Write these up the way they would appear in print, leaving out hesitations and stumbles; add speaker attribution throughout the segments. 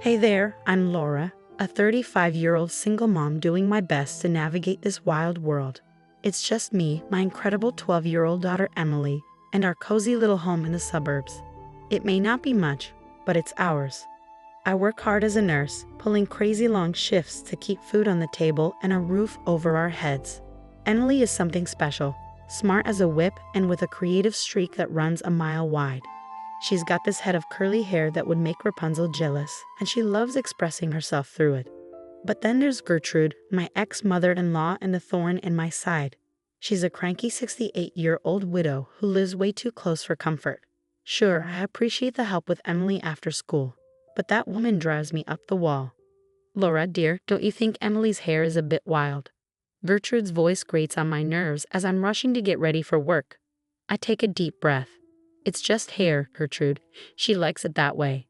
Speaker 1: Hey there, I'm Laura, a 35-year-old single mom doing my best to navigate this wild world. It's just me, my incredible 12-year-old daughter Emily, and our cozy little home in the suburbs. It may not be much, but it's ours. I work hard as a nurse, pulling crazy long shifts to keep food on the table and a roof over our heads. Emily is something special, smart as a whip and with a creative streak that runs a mile wide. She's got this head of curly hair that would make Rapunzel jealous, and she loves expressing herself through it. But then there's Gertrude, my ex-mother-in-law and the thorn in my side. She's a cranky 68-year-old widow who lives way too close for comfort. Sure, I appreciate the help with Emily after school, but that woman drives me up the wall. Laura, dear, don't you think Emily's hair is a bit wild? Gertrude's voice grates on my nerves as I'm rushing to get ready for work. I take a deep breath. It's just hair, Gertrude. She likes it that way.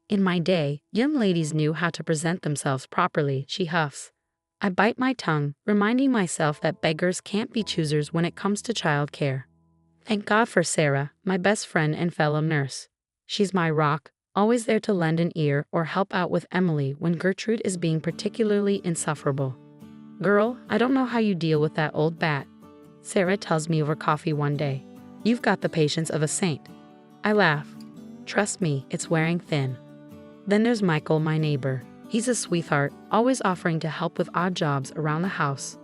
Speaker 1: In my day, young ladies knew how to present themselves properly, she huffs. I bite my tongue, reminding myself that beggars can't be choosers when it comes to childcare. Thank God for Sarah, my best friend and fellow nurse. She's my rock, always there to lend an ear or help out with Emily when Gertrude is being particularly insufferable. Girl, I don't know how you deal with that old bat. Sarah tells me over coffee one day. You've got the patience of a saint. I laugh. Trust me, it's wearing thin. Then there's Michael, my neighbor. He's a sweetheart, always offering to help with odd jobs around the house.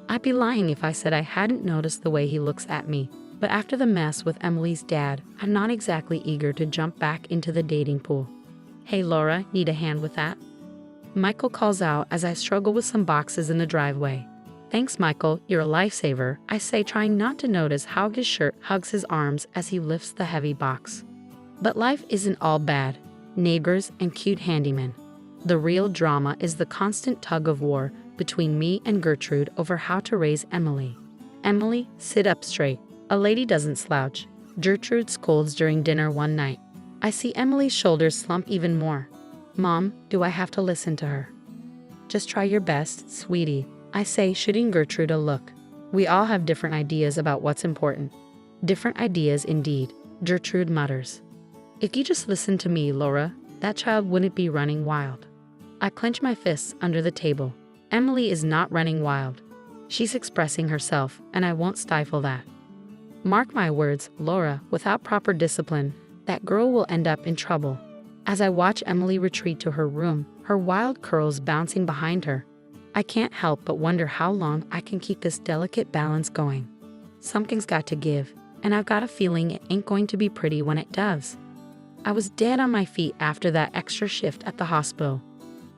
Speaker 1: I'd be lying if I said I hadn't noticed the way he looks at me, but after the mess with Emily's dad, I'm not exactly eager to jump back into the dating pool. Hey Laura, need a hand with that? Michael calls out as I struggle with some boxes in the driveway. Thanks, Michael, you're a lifesaver, I say, trying not to notice how his shirt hugs his arms as he lifts the heavy box. But life isn't all bad. Neighbors and cute handymen. The real drama is the constant tug-of-war between me and Gertrude over how to raise Emily. Emily, sit up straight. A lady doesn't slouch. Gertrude scolds during dinner one night. I see Emily's shoulders slump even more. Mom, do I have to listen to her? Just try your best, sweetie, I say, shooting Gertrude a look. We all have different ideas about what's important. Different ideas indeed, Gertrude mutters. If you just listened to me, Laura, that child wouldn't be running wild. I clench my fists under the table. Emily is not running wild. She's expressing herself, and I won't stifle that. Mark my words, Laura, without proper discipline, that girl will end up in trouble. As I watch Emily retreat to her room, her wild curls bouncing behind her, I can't help but wonder how long I can keep this delicate balance going. Something's got to give, and I've got a feeling it ain't going to be pretty when it does. I was dead on my feet after that extra shift at the hospital.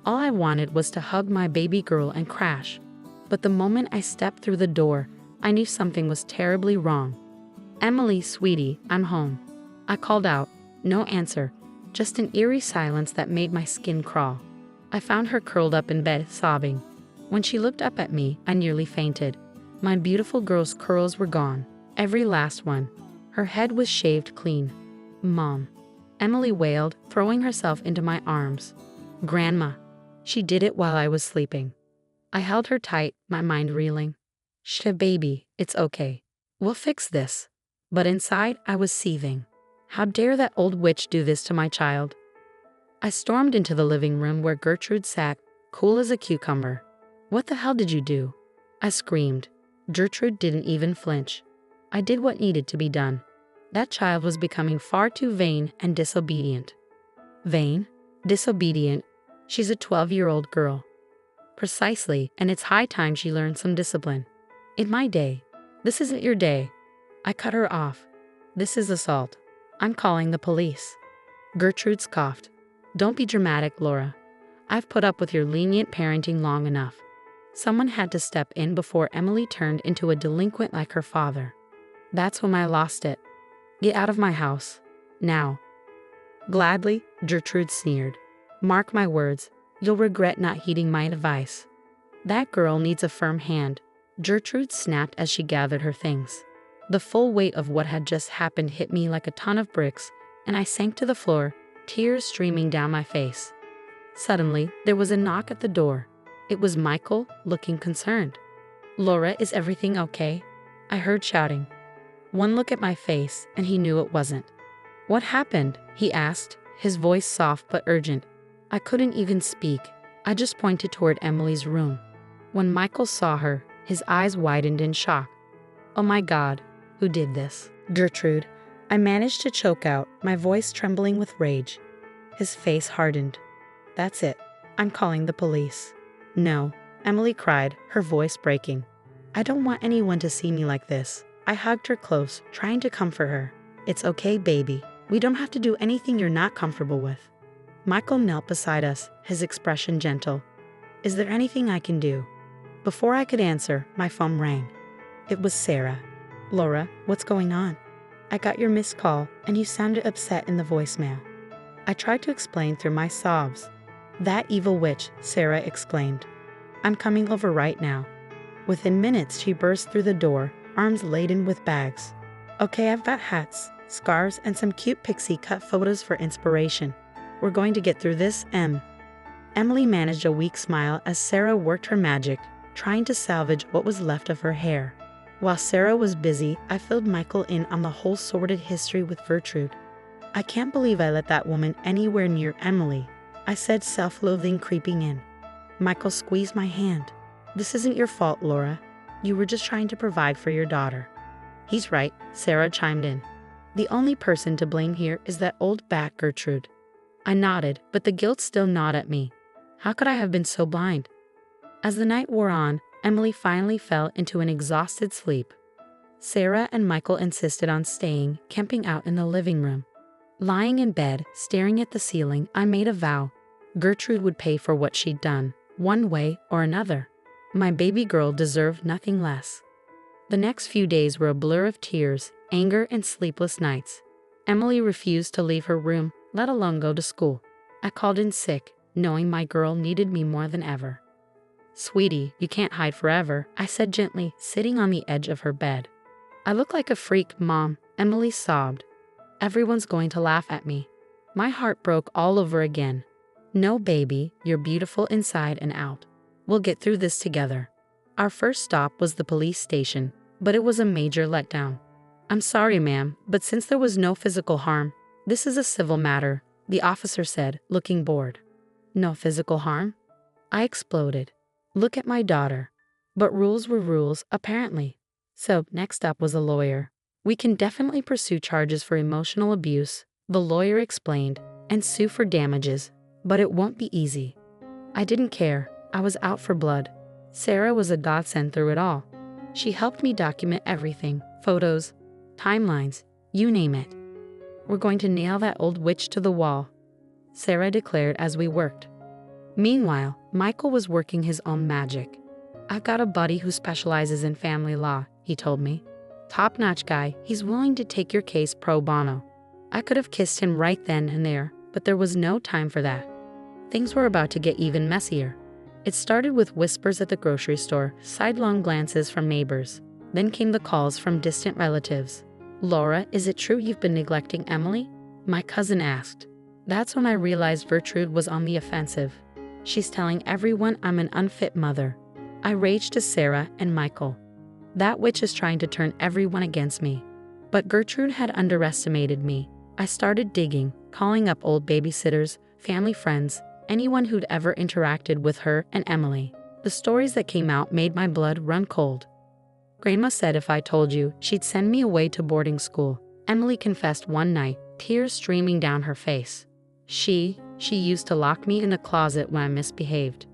Speaker 1: All I wanted was to hug my baby girl and crash. But the moment I stepped through the door, I knew something was terribly wrong. Emily, sweetie, I'm home. I called out. No answer, just an eerie silence that made my skin crawl. I found her curled up in bed, sobbing. When she looked up at me, I nearly fainted. My beautiful girl's curls were gone, every last one. Her head was shaved clean. Mom. Emily wailed, throwing herself into my arms. Grandma. She did it while I was sleeping. I held her tight, my mind reeling. Shh, baby, it's okay. We'll fix this. But inside, I was seething. How dare that old witch do this to my child? I stormed into the living room where Gertrude sat, cool as a cucumber. What the hell did you do? I screamed. Gertrude didn't even flinch. I did what needed to be done. That child was becoming far too vain and disobedient. Vain? Disobedient? She's a 12-year-old girl. Precisely, and it's high time she learned some discipline. In my day. This isn't your day. I cut her off. This is assault. I'm calling the police. Gertrude scoffed. Don't be dramatic, Laura. I've put up with your lenient parenting long enough. Someone had to step in before Emily turned into a delinquent like her father. That's when I lost it. Get out of my house. Now. Gladly, Gertrude sneered. Mark my words, you'll regret not heeding my advice. That girl needs a firm hand, Gertrude snapped as she gathered her things. The full weight of what had just happened hit me like a ton of bricks, and I sank to the floor, tears streaming down my face. Suddenly, there was a knock at the door. It was Michael, looking concerned. Laura, is everything okay? I heard shouting. One look at my face, and he knew it wasn't. What happened? He asked, his voice soft but urgent. I couldn't even speak. I just pointed toward Emily's room. When Michael saw her, his eyes widened in shock. "Oh my God, who did this?" "Gertrude," I managed to choke out, my voice trembling with rage. His face hardened. "That's it. I'm calling the police." "No," Emily cried, her voice breaking. "I don't want anyone to see me like this." I hugged her close, trying to comfort her. "It's okay, baby. We don't have to do anything you're not comfortable with." Michael knelt beside us, his expression gentle. "Is there anything I can do?" Before I could answer, my phone rang. It was Sarah. "Laura, what's going on?" "I got your missed call, and you sounded upset in the voicemail." I tried to explain through my sobs. "That evil witch," Sarah exclaimed. "I'm coming over right now." Within minutes, she burst through the door, arms laden with bags. "Okay, I've got hats, scarves, and some cute pixie cut photos for inspiration. We're going to get through this, Em." Emily managed a weak smile as Sarah worked her magic, trying to salvage what was left of her hair. While Sarah was busy, I filled Michael in on the whole sordid history with Gertrude. "I can't believe I let that woman anywhere near Emily," I said, self-loathing creeping in. Michael squeezed my hand. "This isn't your fault, Laura. You were just trying to provide for your daughter." "He's right," Sarah chimed in. "The only person to blame here is that old bat Gertrude." I nodded, but the guilt still gnawed at me. How could I have been so blind? As the night wore on, Emily finally fell into an exhausted sleep. Sarah and Michael insisted on staying, camping out in the living room. Lying in bed, staring at the ceiling, I made a vow. Gertrude would pay for what she'd done, one way or another. My baby girl deserved nothing less. The next few days were a blur of tears, anger, and sleepless nights. Emily refused to leave her room, let alone go to school. I called in sick, knowing my girl needed me more than ever. "Sweetie, you can't hide forever," I said gently, sitting on the edge of her bed. "I look like a freak, Mom," Emily sobbed. "Everyone's going to laugh at me." My heart broke all over again. "No, baby, you're beautiful inside and out. We'll get through this together." Our first stop was the police station, but it was a major letdown. "I'm sorry, ma'am, but since there was no physical harm, this is a civil matter," the officer said, looking bored. "No physical harm?" I exploded. Look at my daughter. But rules were rules, apparently. So, next up was a lawyer. "We can definitely pursue charges for emotional abuse," the lawyer explained, "and sue for damages, but it won't be easy." I didn't care. I was out for blood. Sarah was a godsend through it all. She helped me document everything, photos, timelines, you name it. "We're going to nail that old witch to the wall," Sarah declared as we worked. Meanwhile, Michael was working his own magic. "I've got a buddy who specializes in family law," he told me. "Top-notch guy, he's willing to take your case pro bono." I could have kissed him right then and there, but there was no time for that. Things were about to get even messier. It started with whispers at the grocery store, sidelong glances from neighbors. Then came the calls from distant relatives. "Laura, is it true you've been neglecting Emily?" my cousin asked. That's when I realized Gertrude was on the offensive. "She's telling everyone I'm an unfit mother." I raged to Sarah and Michael. "That witch is trying to turn everyone against me." But Gertrude had underestimated me. I started digging, calling up old babysitters, family friends, anyone who'd ever interacted with her and Emily. The stories that came out made my blood run cold. "Grandma said if I told you, she'd send me away to boarding school," Emily confessed one night, tears streaming down her face. She used to lock me in a closet when I misbehaved."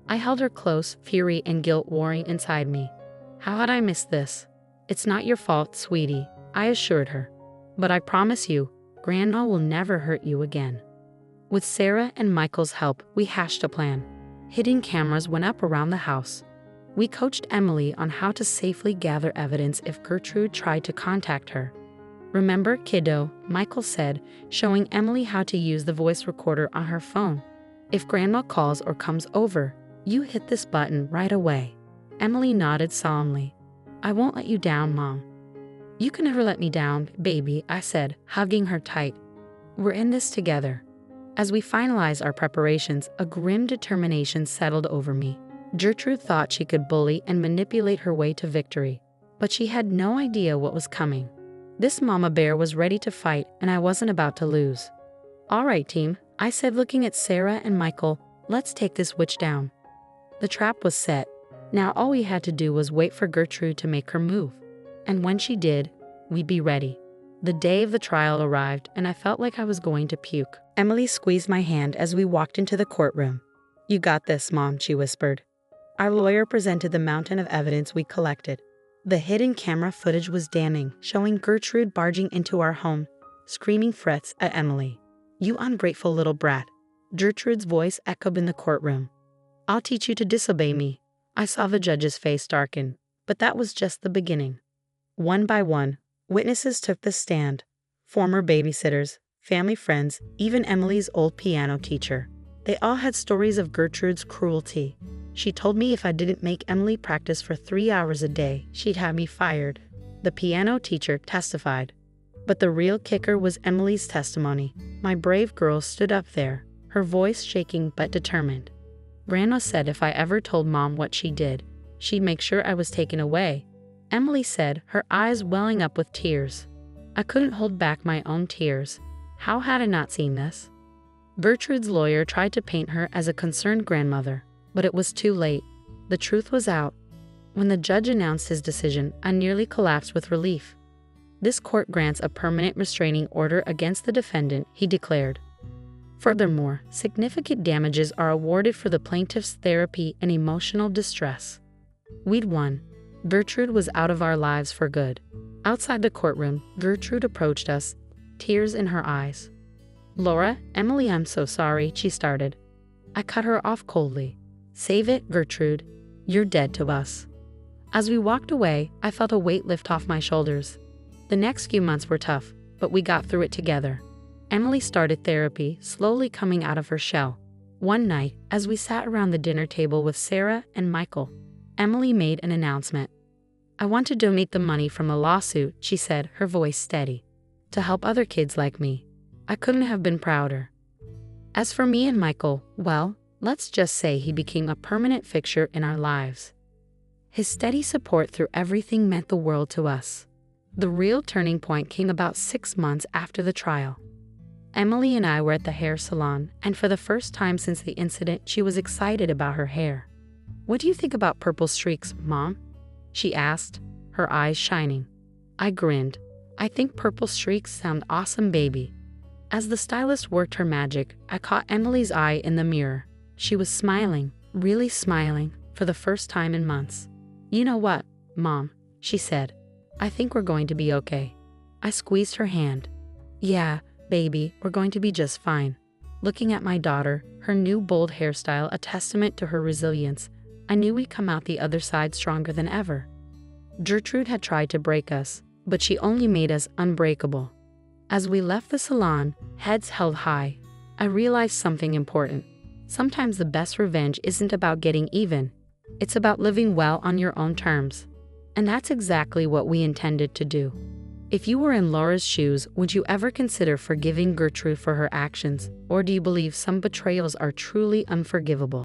Speaker 1: I held her close, fury and guilt warring inside me. How had I missed this? "It's not your fault, sweetie," I assured her. "But I promise you, Grandma will never hurt you again." With Sarah and Michael's help, we hashed a plan. Hidden cameras went up around the house. We coached Emily on how to safely gather evidence if Gertrude tried to contact her. "Remember, kiddo," Michael said, showing Emily how to use the voice recorder on her phone. "If Grandma calls or comes over, you hit this button right away." Emily nodded solemnly. "I won't let you down, Mom." "You can never let me down, baby," I said, hugging her tight. "We're in this together." As we finalized our preparations, a grim determination settled over me. Gertrude thought she could bully and manipulate her way to victory, but she had no idea what was coming. This mama bear was ready to fight, and I wasn't about to lose. "All right, team, I said, looking at Sarah and Michael. Let's take this witch down. The trap was set. Now all we had to do was wait for Gertrude to make her move. And when she did, we'd be ready. The day of the trial arrived, and I felt like I was going to puke. Emily squeezed my hand as we walked into the courtroom. "You got this, Mom," she whispered. Our lawyer presented the mountain of evidence we collected. The hidden camera footage was damning, showing Gertrude barging into our home, screaming threats at Emily. "You ungrateful little brat." Gertrude's voice echoed in the courtroom. "I'll teach you to disobey me." I saw the judge's face darken, but that was just the beginning. One by one, witnesses took the stand. Former babysitters, family friends, even Emily's old piano teacher. They all had stories of Gertrude's cruelty. She told me if I didn't make Emily practice for 3 hours a day, she'd have me fired. The piano teacher testified. But the real kicker was Emily's testimony. My brave girl stood up there, her voice shaking but determined. Grandma said if I ever told Mom what she did, she'd make sure I was taken away. Emily said, her eyes welling up with tears. I couldn't hold back my own tears. How had I not seen this? Gertrude's lawyer tried to paint her as a concerned grandmother, but it was too late. The truth was out. When the judge announced his decision, I nearly collapsed with relief. "This court grants a permanent restraining order against the defendant," he declared. Furthermore, significant damages are awarded for the plaintiff's therapy and emotional distress. We'd won. Gertrude was out of our lives for good. Outside the courtroom, Gertrude approached us, tears in her eyes. "Laura, Emily, I'm so sorry," she started. I cut her off coldly. "Save it, Gertrude. You're dead to us." As we walked away, I felt a weight lift off my shoulders. The next few months were tough, but we got through it together. Emily started therapy, slowly coming out of her shell. One night, as we sat around the dinner table with Sarah and Michael, Emily made an announcement. "I want to donate the money from the lawsuit," she said, her voice steady, "to help other kids like me." I couldn't have been prouder. As for me and Michael, well, let's just say he became a permanent fixture in our lives. His steady support through everything meant the world to us. The real turning point came about 6 months after the trial. Emily and I were at the hair salon, and for the first time since the incident, she was excited about her hair. "What do you think about purple streaks, Mom?" she asked, her eyes shining. I grinned. "I think purple streaks sound awesome, baby." As the stylist worked her magic, I caught Emily's eye in the mirror. She was smiling, really smiling, for the first time in months. "You know what, Mom?" she said. "I think we're going to be okay." I squeezed her hand. "Yeah, baby, we're going to be just fine." Looking at my daughter, her new bold hairstyle a testament to her resilience, I knew we'd come out the other side stronger than ever. Gertrude had tried to break us, but she only made us unbreakable. As we left the salon, heads held high, I realized something important. Sometimes the best revenge isn't about getting even. It's about living well on your own terms. And that's exactly what we intended to do. If you were in Laura's shoes, would you ever consider forgiving Gertrude for her actions, or do you believe some betrayals are truly unforgivable?